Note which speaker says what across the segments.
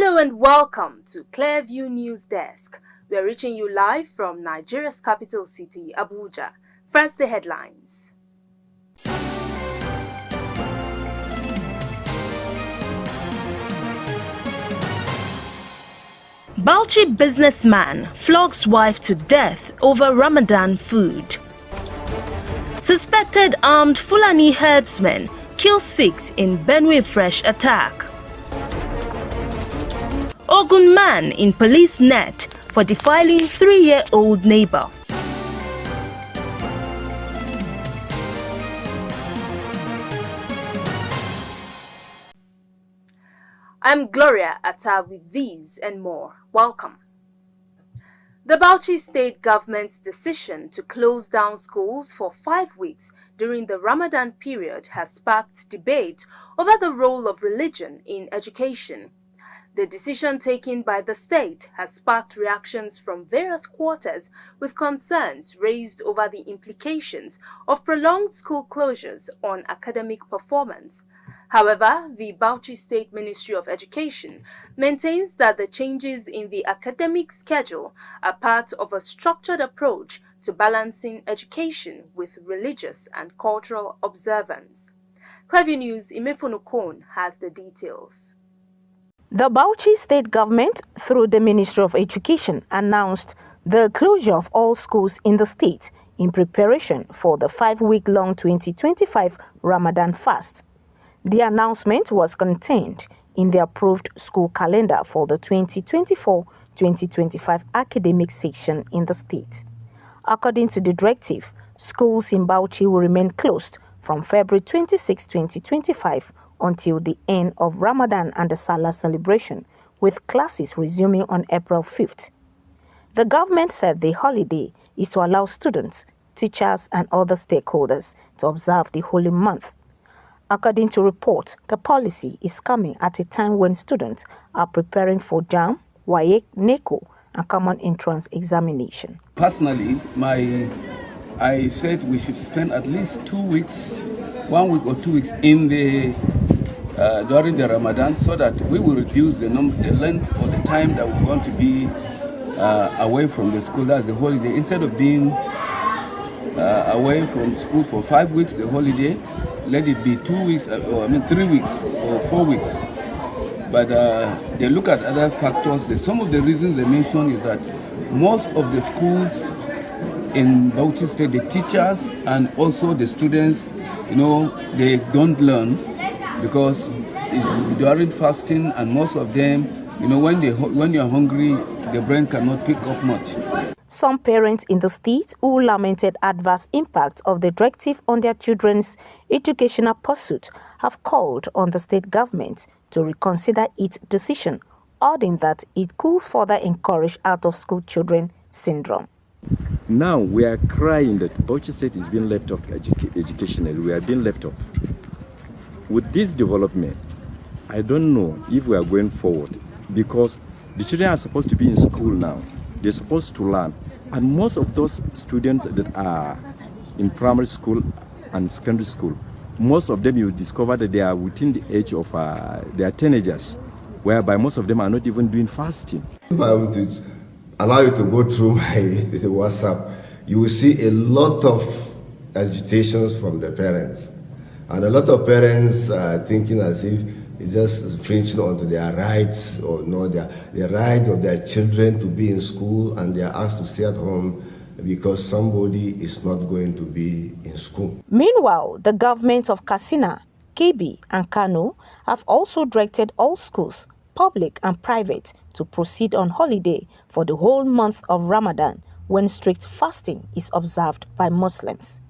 Speaker 1: Hello and welcome to Clearview News Desk. We are reaching you live from Nigeria's capital city, Abuja. First, the headlines. Bauchi businessman flogs wife to death over Ramadan food. Suspected armed Fulani herdsmen kill 6 in Benue fresh attack. Ogun man in police net for defiling 3-year-old neighbor. I'm Gloria Atta with these and more. Welcome. The Bauchi state government's decision to close down schools for 5 weeks during the Ramadan period has sparked debate over the role of religion in education. The decision taken by the state has sparked reactions from various quarters, with concerns raised over the implications of prolonged school closures on academic performance. However, the Bauchi State Ministry of Education maintains that the changes in the academic schedule are part of a structured approach to balancing education with religious and cultural observance. Clearview News' Imefonokon has the details.
Speaker 2: The Bauchi state government, through the Ministry of Education, announced the closure of all schools in the state in preparation for the 5-week-long 2025 Ramadan fast. The announcement was contained in the approved school calendar for the 2024-2025 academic section in the state. According to the directive, schools in Bauchi will remain closed from February 26, 2025 until the end of Ramadan and the Salah celebration, with classes resuming on April 5th. The government said the holiday is to allow students, teachers and other stakeholders to observe the holy month. According to reports, the policy is coming at a time when students are preparing for JAM, WAEC, NECO and Common Entrance Examination.
Speaker 3: Personally, I said we should spend at least 2 weeks, 1 week or 2 weeks in the during the Ramadan, so that we will reduce the length or the time that we want to be away from the school, that's the holiday. Instead of being away from school for 5 weeks, the holiday, let it be 2 weeks, 3 weeks or 4 weeks. But they look at other factors. Some of the reasons they mention is that most of the schools in Bauchi State, the teachers and also the students, they don't learn because during fasting, and most of them, when you're hungry, the brain cannot pick up much.
Speaker 2: Some parents in the state who lamented adverse impact of the directive on their children's educational pursuit have called on the state government to reconsider its decision, adding that it could further encourage out-of-school children syndrome.
Speaker 4: Now we are crying that Bauchi State is being left off educationally. We are being left off. With this development, I don't know if we are going forward, because the children are supposed to be in school now. They're supposed to learn. And most of those students that are in primary school and secondary school, most of them you discover that they are within the age of they are teenagers, whereby most of them are not even doing fasting.
Speaker 5: If I were to allow you to go through my WhatsApp, you will see a lot of agitations from the parents. And a lot of parents are thinking as if it's just infringing onto their rights, or the right of their children to be in school, and they are asked to stay at home because somebody is not going to be in school.
Speaker 2: Meanwhile, the governments of Katsina, Kebbi and Kano have also directed all schools, public and private, to proceed on holiday for the whole month of Ramadan, when strict fasting is observed by Muslims.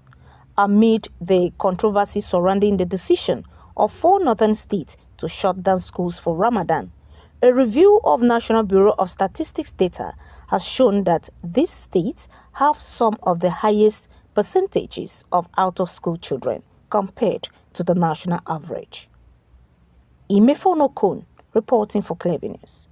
Speaker 2: Amid the controversy surrounding the decision of 4 northern states to shut down schools for Ramadan, a review of National Bureau of Statistics data has shown that these states have some of the highest percentages of out-of-school children compared to the national average. Imefonokon, reporting for Clearview News.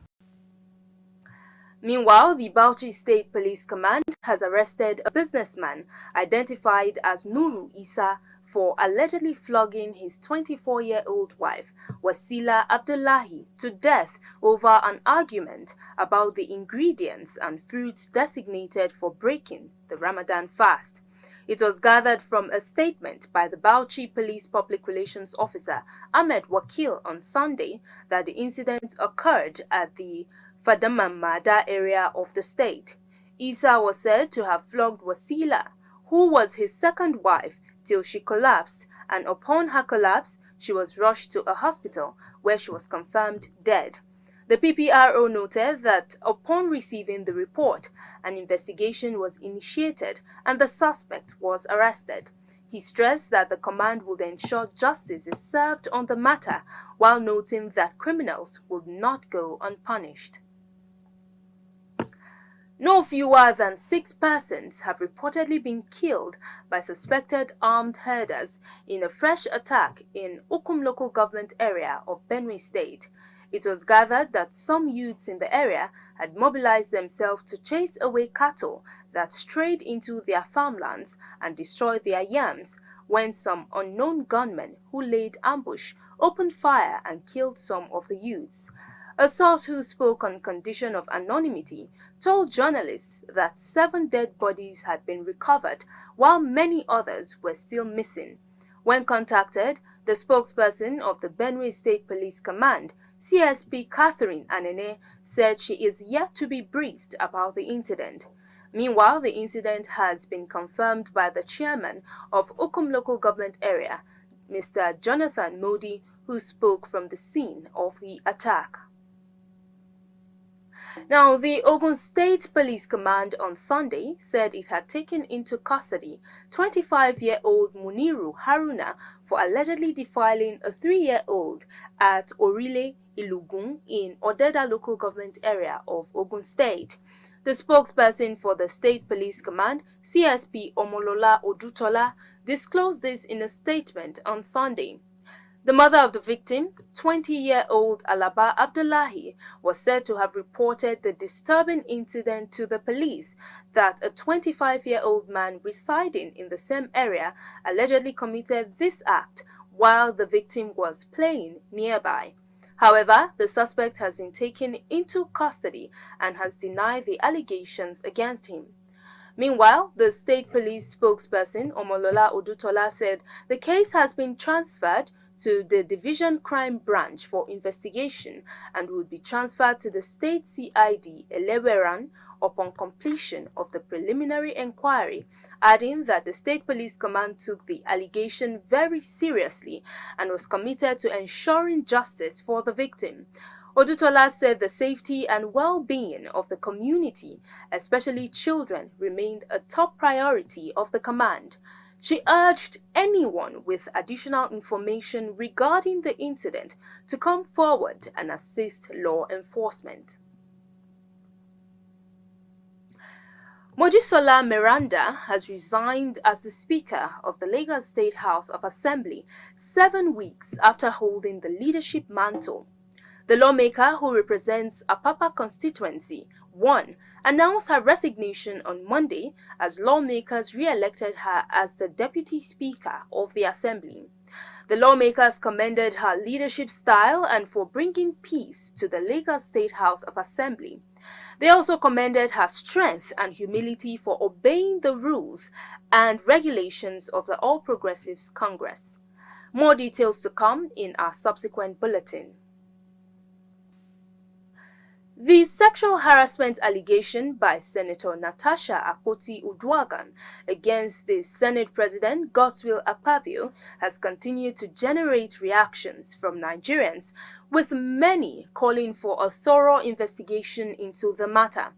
Speaker 1: Meanwhile, the Bauchi State Police Command has arrested a businessman identified as Nuru Isa for allegedly flogging his 24-year-old wife, Wasila Abdullahi, to death over an argument about the ingredients and fruits designated for breaking the Ramadan fast. It was gathered from a statement by the Bauchi Police Public Relations Officer Ahmed Wakil on Sunday that the incident occurred at the Fadamamada area of the state. Isa was said to have flogged Wasila, who was his second wife, till she collapsed, and upon her collapse, she was rushed to a hospital where she was confirmed dead. The PPRO noted that upon receiving the report, an investigation was initiated and the suspect was arrested. He stressed that the command would ensure justice is served on the matter, while noting that criminals would not go unpunished. No fewer than 6 persons have reportedly been killed by suspected armed herders in a fresh attack in Ukum local government area of Benue State. It was gathered that some youths in the area had mobilized themselves to chase away cattle that strayed into their farmlands and destroy their yams, when some unknown gunmen who laid ambush opened fire and killed some of the youths. A source who spoke on condition of anonymity told journalists that 7 dead bodies had been recovered, while many others were still missing. When contacted, the spokesperson of the Benue State Police Command, CSP Catherine Anene, said she is yet to be briefed about the incident. Meanwhile, the incident has been confirmed by the chairman of Ukum local government area, Mr. Jonathan Modi, who spoke from the scene of the attack. Now, the Ogun State Police Command on Sunday said it had taken into custody 25-year-old Muniru Haruna for allegedly defiling a 3-year-old at Orile Ilugun in Odeda local government area of Ogun State. The spokesperson for the State Police Command, CSP Omolola Odutola, disclosed this in a statement on Sunday. The mother of the victim, 20-year-old Alaba Abdullahi, was said to have reported the disturbing incident to the police that a 25-year-old man residing in the same area allegedly committed this act while the victim was playing nearby. However, the suspect has been taken into custody and has denied the allegations against him. Meanwhile, the state police spokesperson, Omolola Odutola, said the case has been transferred to the Division Crime Branch for investigation and would be transferred to the State CID Eleweran upon completion of the preliminary inquiry, adding that the State Police Command took the allegation very seriously and was committed to ensuring justice for the victim. Odutola said the safety and well-being of the community, especially children, remained a top priority of the command. She urged anyone with additional information regarding the incident to come forward and assist law enforcement. Mojisola Miranda has resigned as the Speaker of the Lagos State House of Assembly 7 weeks after holding the leadership mantle. The lawmaker, who represents Apapa constituency, 1, announced her resignation on Monday as lawmakers re-elected her as the Deputy Speaker of the Assembly. The lawmakers commended her leadership style and for bringing peace to the Lagos State House of Assembly. They also commended her strength and humility for obeying the rules and regulations of the All Progressives Congress. More details to come in our subsequent bulletin. The sexual harassment allegation by Senator Natasha Akpoti-Uduaghan against the Senate President Godswill Akpabio has continued to generate reactions from Nigerians, with many calling for a thorough investigation into the matter.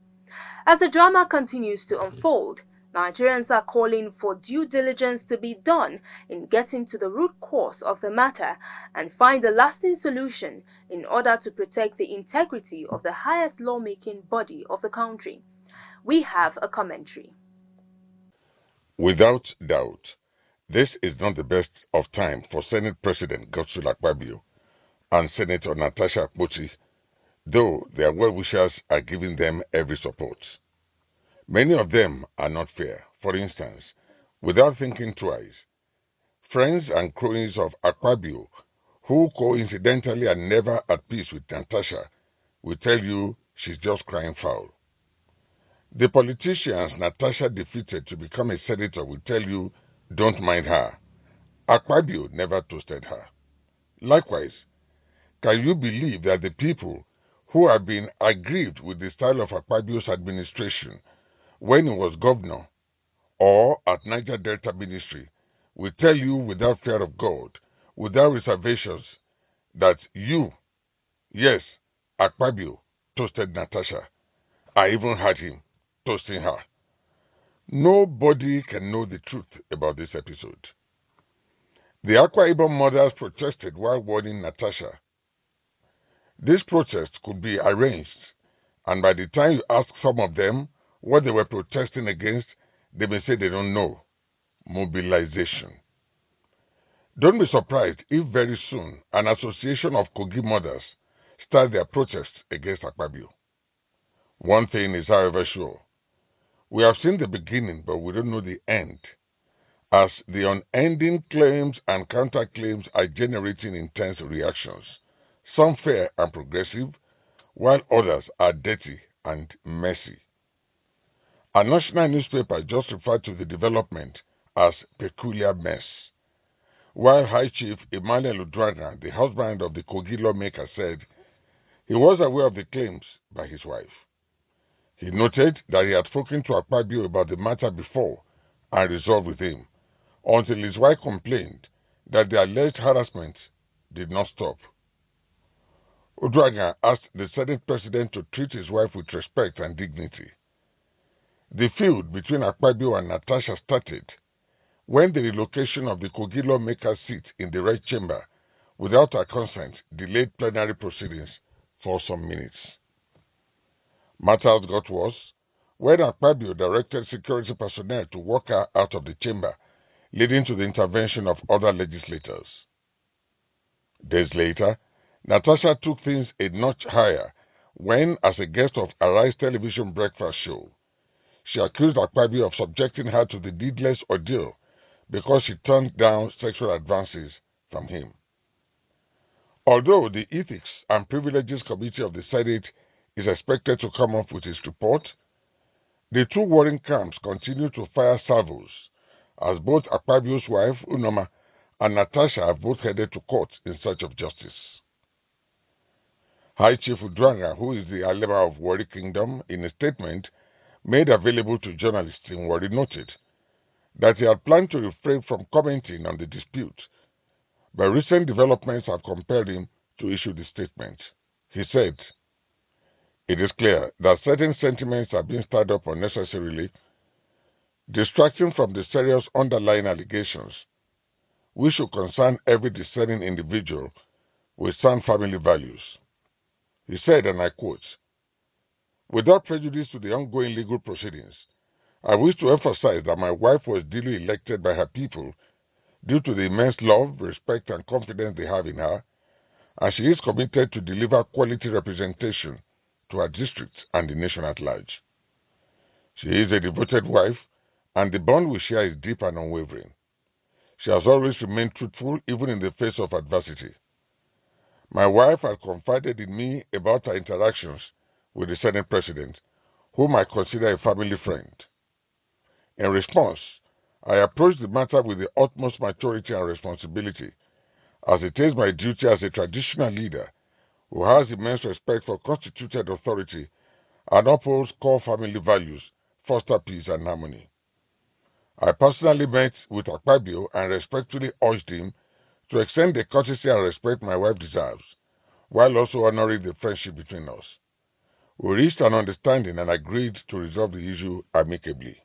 Speaker 1: As the drama continues to unfold, Nigerians are calling for due diligence to be done in getting to the root cause of the matter and find a lasting solution in order to protect the integrity of the highest lawmaking body of the country. We have a commentary.
Speaker 6: Without doubt, this is not the best of time for Senate President Godswill Akpabio and Senator Natasha Akpoti, though their well-wishers are giving them every support. Many of them are not fair. For instance, without thinking twice, friends and cronies of Akpabio, who coincidentally are never at peace with Natasha, will tell you she's just crying foul. The politicians Natasha defeated to become a senator will tell you don't mind her. Akpabio never toasted her. Likewise, can you believe that the people who have been aggrieved with the style of Akpabio's administration when he was governor or at Niger Delta Ministry will tell you without fear of God, without reservations, that you, yes, Akpabio, toasted Natasha. I even heard him toasting her. Nobody can know the truth about this episode. The Akwa Ibom mothers protested while warning Natasha. This protest could be arranged, and by the time you ask some of them what they were protesting against, they may say they don't know. Mobilization. Don't be surprised if very soon an association of Kogi mothers start their protest against Akpabio. One thing is, however, sure. We have seen the beginning, but we don't know the end, as the unending claims and counterclaims are generating intense reactions, some fair and progressive, while others are dirty and messy. A national newspaper just referred to the development as peculiar mess, while High Chief Emmanuel Uduaghan, the husband of the Kogi lawmaker, said he was aware of the claims by his wife. He noted that he had spoken to Akpabio about the matter before and resolved with him, until his wife complained that the alleged harassment did not stop. Uduaghan asked the Senate President to treat his wife with respect and dignity. The feud between Akpabio and Natasha started when the relocation of the Kogi lawmaker's seat in the Red Chamber without her consent delayed plenary proceedings for some minutes. Matters got worse when Akpabio directed security personnel to walk her out of the chamber, leading to the intervention of other legislators. Days later, Natasha took things a notch higher when, as a guest of Arise television breakfast show, she accused Akpabio of subjecting her to the needless ordeal because she turned down sexual advances from him. Although the Ethics and Privileges Committee of the Senate is expected to come up with its report, the two warring camps continue to fire salvos, as both Akpabio's wife, Unoma, and Natasha have both headed to court in search of justice. High Chief Uduaghan, who is the Alema of Warri Kingdom, in a statement made available to journalists in Warri, noted that he had planned to refrain from commenting on the dispute, but recent developments have compelled him to issue the statement. He said, "It is clear that certain sentiments are being stirred up unnecessarily, distracting from the serious underlying allegations, which should concern every discerning individual with sound family values." He said, and I quote, "Without prejudice to the ongoing legal proceedings, I wish to emphasize that my wife was duly elected by her people due to the immense love, respect, and confidence they have in her, and she is committed to deliver quality representation to her district and the nation at large. She is a devoted wife, and the bond we share is deep and unwavering. She has always remained truthful even in the face of adversity. My wife has confided in me about her interactions with the Senate President, whom I consider a family friend. In response, I approached the matter with the utmost maturity and responsibility, as it is my duty as a traditional leader who has immense respect for constituted authority and upholds core family values, foster peace and harmony. I personally met with Akpabio and respectfully urged him to extend the courtesy and respect my wife deserves, while also honoring the friendship between us. We reached an understanding and agreed to resolve the issue amicably.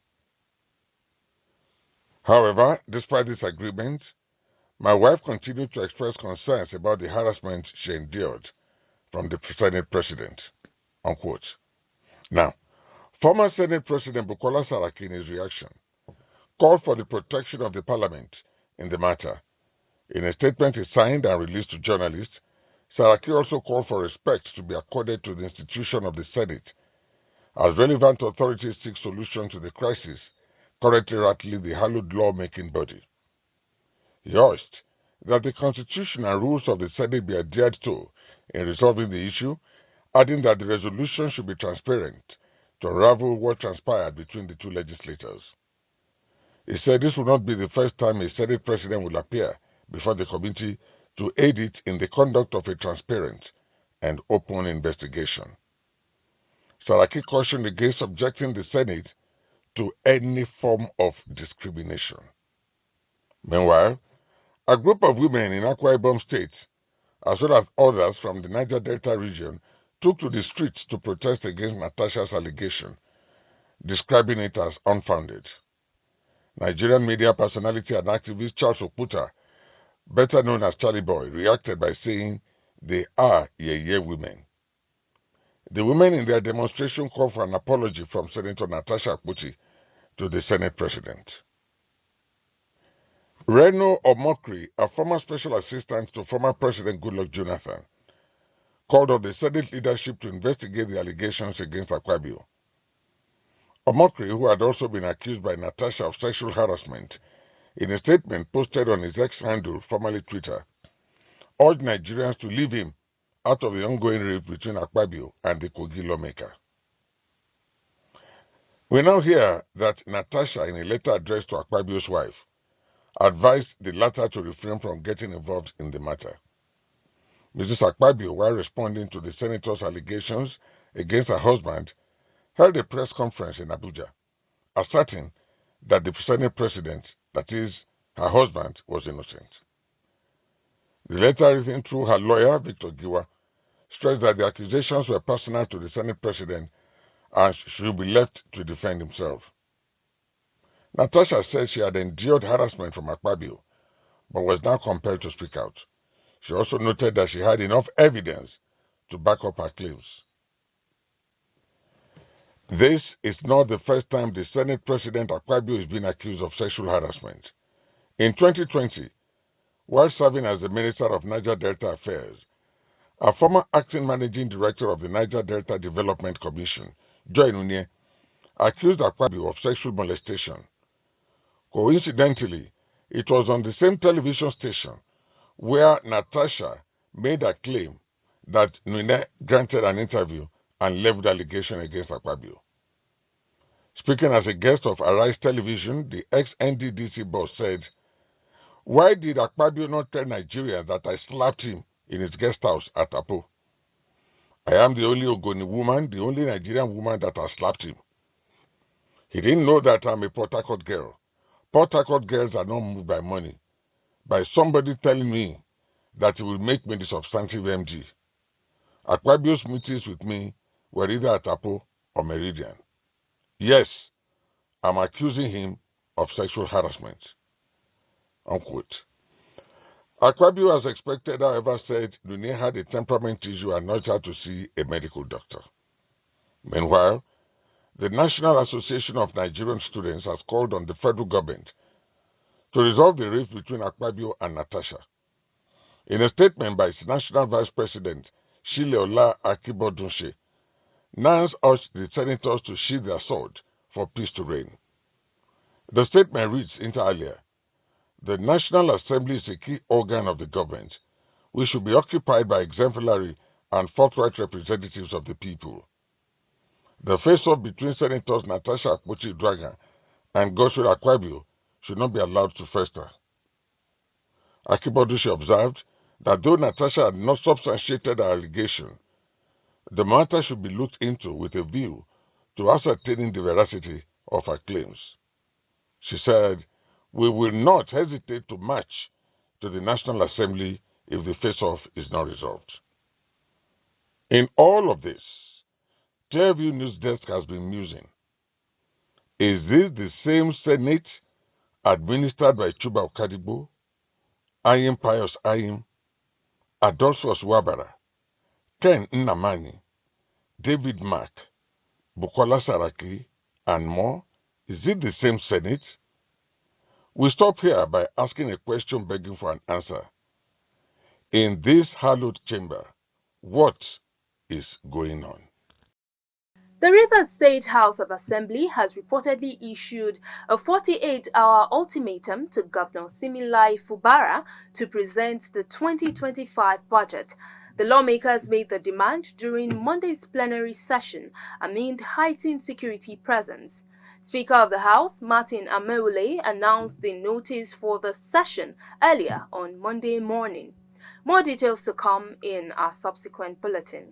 Speaker 6: However, despite this agreement, my wife continued to express concerns about the harassment she endured from the Senate President." Unquote. Now, former Senate President Bukola Saraki, in his reaction, called for the protection of the Parliament in the matter. In a statement he signed and released to journalists, Saraki also called for respect to be accorded to the institution of the Senate, as relevant authorities seek solution to the crisis currently rattling the hallowed lawmaking body. He urged that the Constitution and rules of the Senate be adhered to in resolving the issue, adding that the resolution should be transparent to unravel what transpired between the two legislators. He said this will not be the first time a Senate president will appear before the committee to aid it in the conduct of a transparent and open investigation. Saraki cautioned against subjecting the Senate to any form of discrimination. Meanwhile, a group of women in Akwa Ibom State, as well as others from the Niger Delta region, took to the streets to protest against Natasha's allegation, describing it as unfounded. Nigerian media personality and activist Charles Okuta, better known as Charlie Boy, reacted by saying they are Yeye women. The women in their demonstration called for an apology from Senator Natasha Akpoti to the Senate President. Reno Omokri, a former special assistant to former President Goodluck Jonathan, called on the Senate leadership to investigate the allegations against Akpabio. Omokri, who had also been accused by Natasha of sexual harassment, in a statement posted on his X handle, formerly Twitter, urged Nigerians to leave him out of the ongoing rift between Akpabio and the Kogi lawmaker. We now hear that Natasha, in a letter addressed to Akpabio's wife, advised the latter to refrain from getting involved in the matter. Mrs. Akpabio, while responding to the senator's allegations against her husband, held a press conference in Abuja, asserting that the Senate President, that is, her husband, was innocent. The letter, written through her lawyer, Victor Giwa, stressed that the accusations were personal to the Senate President and should be left to defend himself. Natasha said she had endured harassment from Akpabio, but was now compelled to speak out. She also noted that she had enough evidence to back up her claims. This is not the first time the Senate President Akpabio is being accused of sexual harassment. In 2020, while serving as the Minister of Niger Delta Affairs, a former acting managing director of the Niger Delta Development Commission, Joy Nunye, accused Akpabio of sexual molestation. Coincidentally, it was on the same television station where Natasha made a claim that Nunye granted an interview and leveled allegation against Akpabio. Speaking as a guest of Arise Television, the ex-NDDC boss said, "Why did Akpabio not tell Nigeria that I slapped him in his guest house at Apo? I am the only Ogoni woman, the only Nigerian woman that has slapped him. He didn't know that I'm a Port Harcourt girl. Port Harcourt girls are not moved by money, by somebody telling me that he will make me the substantive MD. Akpabio's meetings with me were either at Apo or Meridian. Yes, I'm accusing him of sexual harassment." Unquote. Akpabio, as expected, however, said Nunye had a temperament issue and urged her to see a medical doctor. Meanwhile, the National Association of Nigerian Students has called on the federal government to resolve the rift between Akpabio and Natasha. In a statement by its National Vice President, Shileola Akibodunse, NANS urged the senators to sheathe their sword for peace to reign. The statement reads inter alia, "The National Assembly is a key organ of the government, which should be occupied by exemplary and forthright representatives of the people. The face-off between Senators Natasha Akpoti-Uduaghan and Godswill Akpabio should not be allowed to fester." Akibodunse observed that though Natasha had not substantiated her allegation, the matter should be looked into with a view to ascertaining the veracity of her claims. She said, "We will not hesitate to march to the National Assembly if the face-off is not resolved." In all of this, Clearview News Desk has been musing. Is this the same Senate administered by Chuba Okadigbo, Ayim Pius Ayim, Adolphus Wabara, Ken Nnamani, David Mark, Bukola Saraki, and more? Is it the same Senate? We stop here by asking a question begging for an answer. In this hallowed chamber, what is going on?
Speaker 1: The Rivers State House of Assembly has reportedly issued a 48-hour ultimatum to Governor Similai Fubara to present the 2025 budget. The lawmakers made the demand during Monday's plenary session amid heightened security presence. Speaker of the House, Martin Ameule, announced the notice for the session earlier on Monday morning. More details to come in our subsequent bulletin.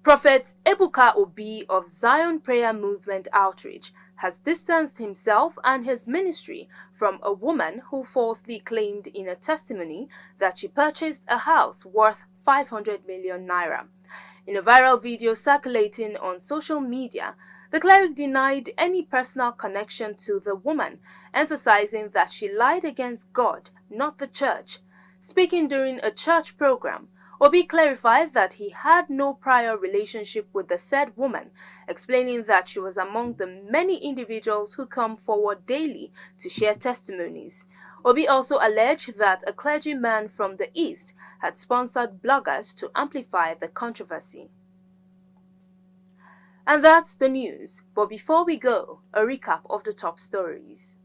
Speaker 1: Prophet Ebuka Obi of Zion Prayer Movement Outreach has distanced himself and his ministry from a woman who falsely claimed in a testimony that she purchased a house worth 500 million naira. In a viral video circulating on social media, the cleric denied any personal connection to the woman, emphasizing that she lied against God, not the church. Speaking during a church program, Obi clarified that he had no prior relationship with the said woman, explaining that she was among the many individuals who come forward daily to share testimonies. Obi also alleged that a clergyman from the East had sponsored bloggers to amplify the controversy. And that's the news. But before we go, a recap of the top stories.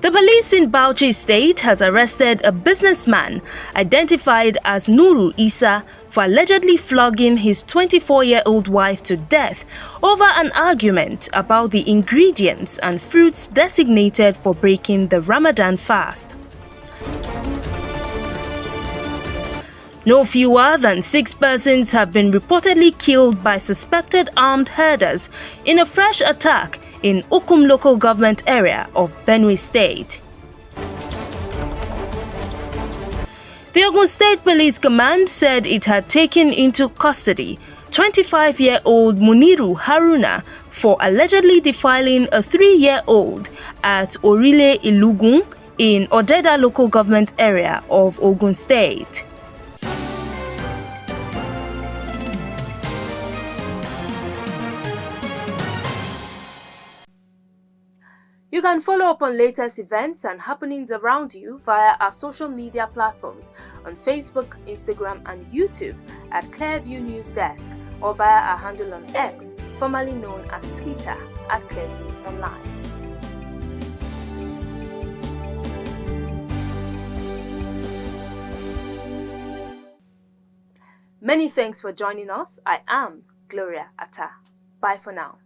Speaker 1: The police in Bauchi State has arrested a businessman identified as Nuru Isa for allegedly flogging his 24-year-old wife to death over an argument about the ingredients and fruits designated for breaking the Ramadan fast. No fewer than 6 persons have been reportedly killed by suspected armed herders in a fresh attack in Ukum local government area of Benue State. The Ogun State Police Command said it had taken into custody 25-year-old Muniru Haruna for allegedly defiling a 3-year-old at Orile Ilugun in Odeda local government area of Ogun State. You can follow up on latest events and happenings around you via our social media platforms on Facebook, Instagram, and YouTube at Clearview News Desk, or via our handle on X, formerly known as Twitter, at Clearview Online. Many thanks for joining us. I am Gloria Atta. Bye for now.